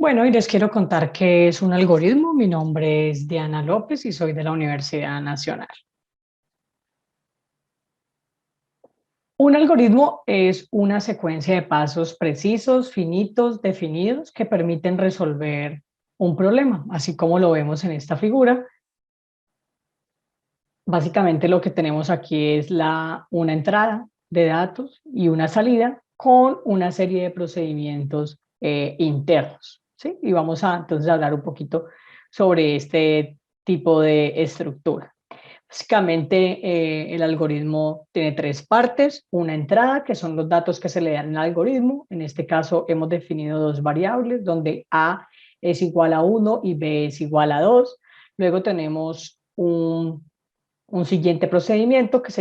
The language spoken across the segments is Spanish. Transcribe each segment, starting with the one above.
Bueno, y les quiero contar qué es un algoritmo. Mi nombre es Diana López y soy de la Universidad Nacional. Un algoritmo es una secuencia de pasos precisos, finitos, definidos, que permiten resolver un problema, así como lo vemos en esta figura. Básicamente lo que tenemos aquí es una entrada de datos y una salida con una serie de procedimientos internos, ¿sí? Y vamos a entonces hablar un poquito sobre este tipo de estructura. Básicamente, el algoritmo tiene tres partes. Una entrada, que son los datos que se le dan al algoritmo. En este caso, hemos definido dos variables, donde A es igual a 1 y B es igual a 2. Luego tenemos un siguiente procedimiento que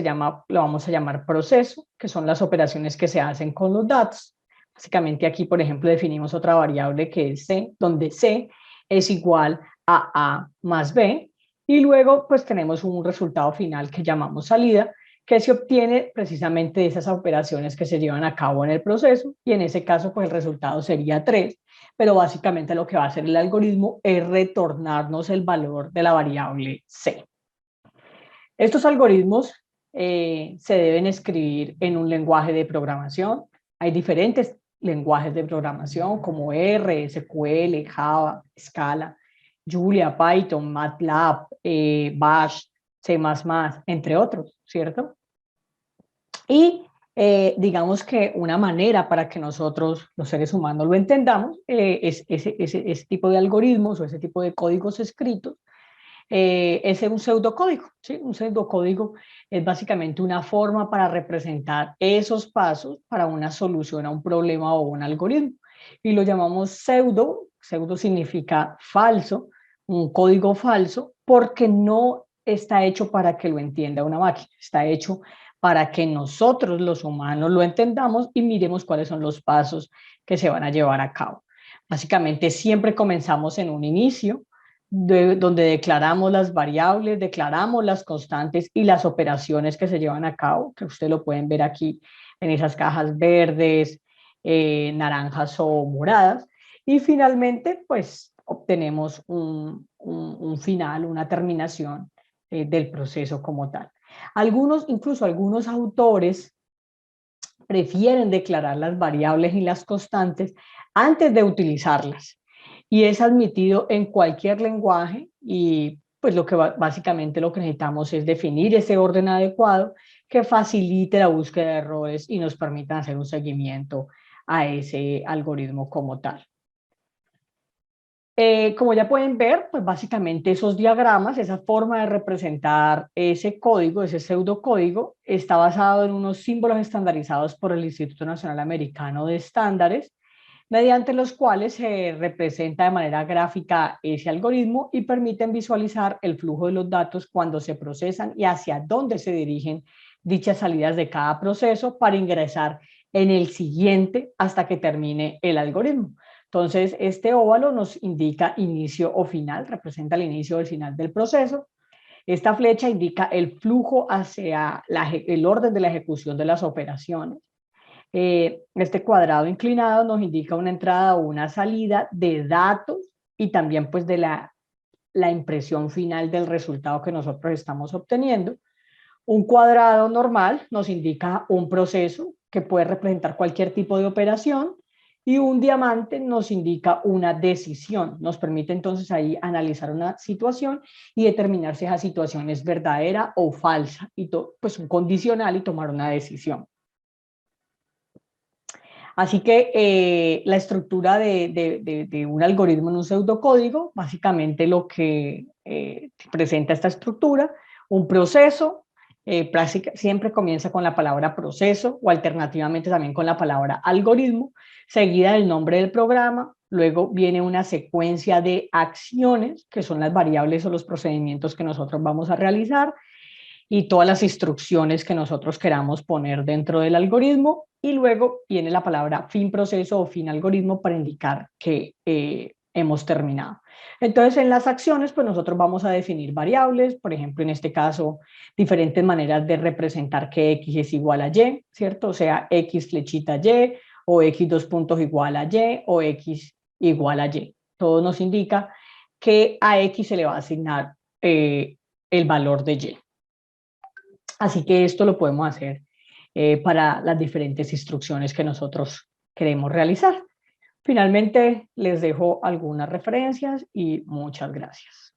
lo vamos a llamar proceso, que son las operaciones que se hacen con los datos. Básicamente aquí, por ejemplo, definimos otra variable que es C, donde C es igual a más B, y luego pues tenemos un resultado final que llamamos salida, que se obtiene precisamente de esas operaciones que se llevan a cabo en el proceso, y en ese caso pues el resultado sería 3, pero básicamente lo que va a hacer el algoritmo es retornarnos el valor de la variable C. Estos algoritmos se deben escribir en un lenguaje de programación. Hay diferentes lenguajes de programación como R, SQL, Java, Scala, Julia, Python, MATLAB, Bash, C++, entre otros, ¿cierto? Y digamos que una manera para que nosotros, los seres humanos, lo entendamos es ese tipo de algoritmos o ese tipo de códigos escritos es un pseudocódigo, ¿sí? Un pseudocódigo es básicamente una forma para representar esos pasos para una solución a un problema o un algoritmo. Y lo llamamos pseudo. Pseudo significa falso, un código falso, porque no está hecho para que lo entienda una máquina, está hecho para que nosotros los humanos lo entendamos y miremos cuáles son los pasos que se van a llevar a cabo. Básicamente siempre comenzamos en un inicio, donde declaramos las variables, declaramos las constantes y las operaciones que se llevan a cabo, que ustedes lo pueden ver aquí en esas cajas verdes, naranjas o moradas. Y finalmente, pues obtenemos un final, una terminación del proceso como tal. Incluso algunos autores prefieren declarar las variables y las constantes antes de utilizarlas. Y es admitido en cualquier lenguaje y pues básicamente lo que necesitamos es definir ese orden adecuado que facilite la búsqueda de errores y nos permita hacer un seguimiento a ese algoritmo como tal. Como ya pueden ver, pues básicamente esos diagramas, esa forma de representar ese código, ese pseudocódigo, está basado en unos símbolos estandarizados por el Instituto Nacional Americano de Estándares, mediante los cuales se representa de manera gráfica ese algoritmo y permiten visualizar el flujo de los datos cuando se procesan y hacia dónde se dirigen dichas salidas de cada proceso para ingresar en el siguiente hasta que termine el algoritmo. Entonces, este óvalo nos indica inicio o final, representa el inicio o el final del proceso. Esta flecha indica el flujo hacia el orden de la ejecución de las operaciones. Este cuadrado inclinado nos indica una entrada o una salida de datos y también pues de la impresión final del resultado que nosotros estamos obteniendo. Un cuadrado normal nos indica un proceso que puede representar cualquier tipo de operación y un diamante nos indica una decisión. Nos permite entonces ahí analizar una situación y determinar si esa situación es verdadera o falsa, y pues un condicional y tomar una decisión. Así que la estructura de un algoritmo en un pseudocódigo, básicamente lo que presenta esta estructura, un proceso, siempre comienza con la palabra proceso o alternativamente también con la palabra algoritmo, seguida del nombre del programa, luego viene una secuencia de acciones, que son las variables o los procedimientos que nosotros vamos a realizar, y todas las instrucciones que nosotros queramos poner dentro del algoritmo, y luego viene la palabra fin proceso o fin algoritmo para indicar que hemos terminado. Entonces, en las acciones, pues nosotros vamos a definir variables, por ejemplo, en este caso, diferentes maneras de representar que X es igual a Y, ¿cierto? O sea, X flechita Y, o X dos puntos igual a Y, o X igual a Y. Todo nos indica que a X se le va a asignar el valor de Y. Así que esto lo podemos hacer para las diferentes instrucciones que nosotros queremos realizar. Finalmente, les dejo algunas referencias y muchas gracias.